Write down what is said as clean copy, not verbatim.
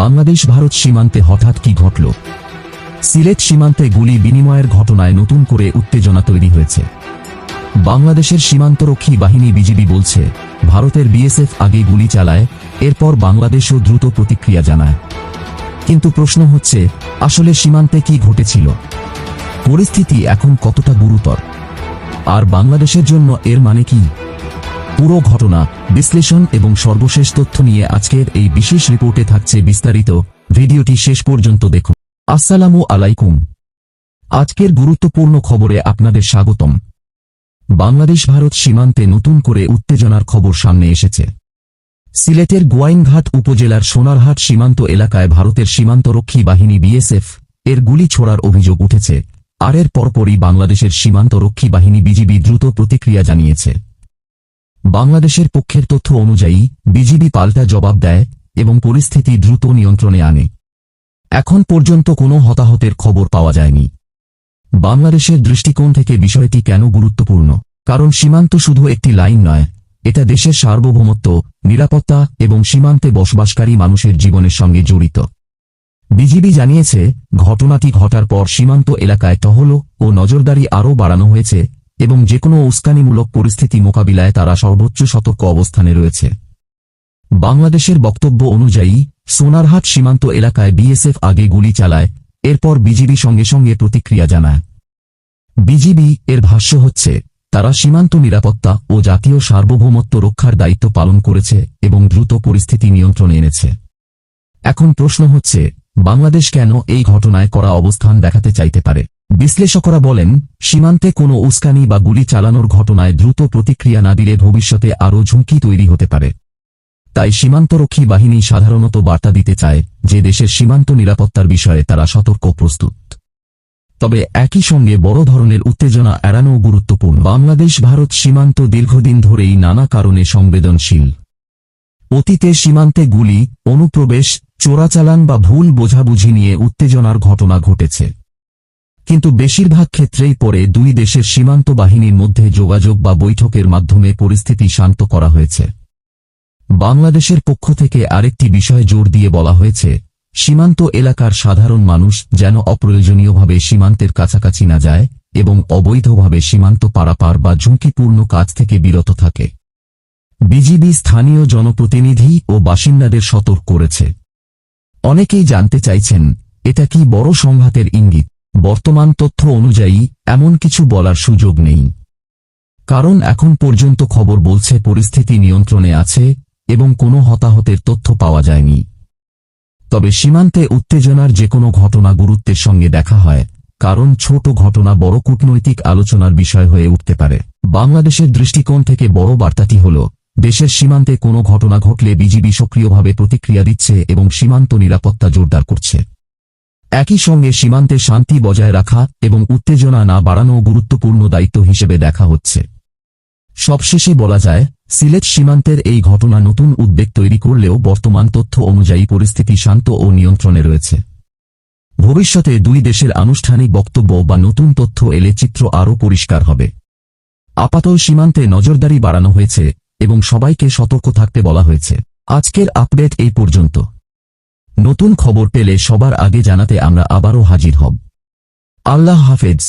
বাংলাদেশ ভারত সীমান্তে হঠাৎ কি ঘটল? সিলেট সীমান্তে গুলি বিনিময়ের ঘটনায় নতুন করে উত্তেজনা তৈরি হয়েছে। বাংলাদেশের সীমান্তরক্ষী বাহিনী বিজিবি বলছে, ভারতের বিএসএফ আগে গুলি চালায়, এরপর বাংলাদেশও দ্রুত প্রতিক্রিয়া জানায়। কিন্তু প্রশ্ন হচ্ছে, আসলে সীমান্তে কি ঘটেছিল? পরিস্থিতি এখন কতটা গুরুতর? আর বাংলাদেশের জন্য এর মানে কি? পুরো ঘটনা বিশ্লেষণ এবং সর্বশেষ তথ্য নিয়ে আজকের এই বিশেষ রিপোর্টে থাকছে বিস্তারিত। ভিডিওটি শেষ পর্যন্ত দেখুন। আসসালামু আলাইকুম। আজকের গুরুত্বপূর্ণ খবরে আপনাদের স্বাগতম। বাংলাদেশ ভারত সীমান্তে নতুন করে উত্তেজনার খবর সামনে এসেছে। সিলেটের গোয়াইনঘাট উপজেলার সোনারহাট সীমান্ত এলাকায় ভারতের সীমান্তরক্ষী বাহিনী বিএসএফ এর গুলি ছোড়ার অভিযোগ উঠেছে, আর এর পরপরই বাংলাদেশের সীমান্তরক্ষী বাহিনী বিজিবি দ্রুত প্রতিক্রিয়া জানিয়েছে। বাংলাদেশের পক্ষের তথ্য অনুযায়ী বিজিবি পাল্টা জবাব দেয় এবং পরিস্থিতি দ্রুত নিয়ন্ত্রণে আনে। এখন পর্যন্ত কোনো হতাহতের খবর পাওয়া যায়নি। বাংলাদেশের দৃষ্টিকোণ থেকে বিষয়টি কেন গুরুত্বপূর্ণ? কারণ সীমান্ত শুধু একটি লাইন নয়, এটা দেশের সার্বভৌমত্ব, নিরাপত্তা এবং সীমান্তে বসবাসকারী মানুষের জীবনের সঙ্গে জড়িত। বিজিবি জানিয়েছে, ঘটনাটি ঘটার পর সীমান্ত এলাকায় টহল ও নজরদারি আরও বাড়ানো হয়েছে এবং যেকোনো উস্কানিমূলক পরিস্থিতি মোকাবিলায় তারা সর্বোচ্চ সতর্ক অবস্থানে রয়েছে। বাংলাদেশের বক্তব্য অনুযায়ী সোনারহাট সীমান্ত এলাকায় বিএসএফ আগে গুলি চালায়, এরপর বিজিবি সঙ্গে সঙ্গে প্রতিক্রিয়া জানায়। বিজিবি এর ভাষ্য হচ্ছে, তারা সীমান্ত নিরাপত্তা ও জাতীয় সার্বভৌমত্ব রক্ষার দায়িত্ব পালন করেছে এবং দ্রুত পরিস্থিতি নিয়ন্ত্রণে এনেছে। এখন প্রশ্ন হচ্ছে, বাংলাদেশ কেন এই ঘটনায় কড়া অবস্থান দেখাতে চাইতে পারে? বিশ্লেষকরা বলেন, সীমান্তে কোনো উস্কানি বা গুলি চালানোর ঘটনায় দ্রুত প্রতিক্রিয়া না দিলে ভবিষ্যতে আরও ঝুঁকি তৈরি হতে পারে। তাই সীমান্তরক্ষী বাহিনী সাধারণত বার্তা দিতে চায় যে দেশের সীমান্ত নিরাপত্তার বিষয়ে তারা সতর্ক প্রস্তুত। তবে একই সঙ্গে বড় ধরনের উত্তেজনা এড়ানো গুরুত্বপূর্ণ। বাংলাদেশ ভারত সীমান্ত দীর্ঘদিন ধরেই নানা কারণে সংবেদনশীল। অতীতে সীমান্তে গুলি, অনুপ্রবেশ, চোরাচালান বা ভুল বোঝাবুঝি নিয়ে উত্তেজনার ঘটনা ঘটেছে। কিন্তু বেশিরভাগ ক্ষেত্রেই পরে দুই দেশের সীমান্ত বাহিনীর মধ্যে যোগাযোগ বা বৈঠকের মাধ্যমে পরিস্থিতি শান্ত করা হয়েছে। বাংলাদেশের পক্ষ থেকে আরেকটি বিষয়ে জোর দিয়ে বলা হয়েছে, সীমান্ত এলাকার সাধারণ মানুষ যেন অপ্রয়োজনীয়ভাবে সীমান্তের কাছাকাছি না যায় এবং অবৈধভাবে সীমান্ত পারাপার বা ঝুঁকিপূর্ণ কাজ থেকে বিরত থাকে। বিজিবি স্থানীয় জনপ্রতিনিধি ও বাসিন্দাদের সতর্ক করেছে। অনেকেই জানতে চাইছেন, এটা কি বড় সংঘাতের ইঙ্গিত? বর্তমান তথ্য অনুযায়ী এমন কিছু বলার সুযোগ নেই। কারণ এখন পর্যন্ত খবর বলছে পরিস্থিতি নিয়ন্ত্রণে আছে এবং কোনো হতাহতের তথ্য পাওয়া যায়নি। তবে সীমান্তে উত্তেজনার যেকোনো ঘটনা গুরুত্বের সঙ্গে দেখা হয়, কারণ ছোট ঘটনা বড় কূটনৈতিক আলোচনার বিষয় হয়ে উঠতে পারে। বাংলাদেশের দৃষ্টিকোণ থেকে বড় বার্তাটি হল, দেশের সীমান্তে কোনো ঘটনা ঘটলে বিজিবি সক্রিয়ভাবে প্রতিক্রিয়া দিচ্ছে এবং সীমান্ত নিরাপত্তা জোরদার করছে। একই সঙ্গে সীমান্তে শান্তি বজায় রাখা এবং উত্তেজনা না বাড়ানো গুরুত্বপূর্ণ দায়িত্ব হিসেবে দেখা হচ্ছে। সবশেষে বলা যায়, সিলেট সীমান্তের এই ঘটনা নতুন উদ্বেগ তৈরি করলেও বর্তমান তথ্য অনুযায়ী পরিস্থিতি শান্ত ও নিয়ন্ত্রণে রয়েছে। ভবিষ্যতে দুই দেশের আনুষ্ঠানিক বক্তব্য বা নতুন তথ্য এলে চিত্র আরও পরিষ্কার হবে। আপাতত সীমান্তে নজরদারি বাড়ানো হয়েছে এবং সবাইকে সতর্ক থাকতে বলা হয়েছে। আজকের আপডেট এই পর্যন্ত। নতুন খবর পেলে সবার আগে জানাতে আমরা আবারও হাজির হব। আল্লাহ হাফেজ।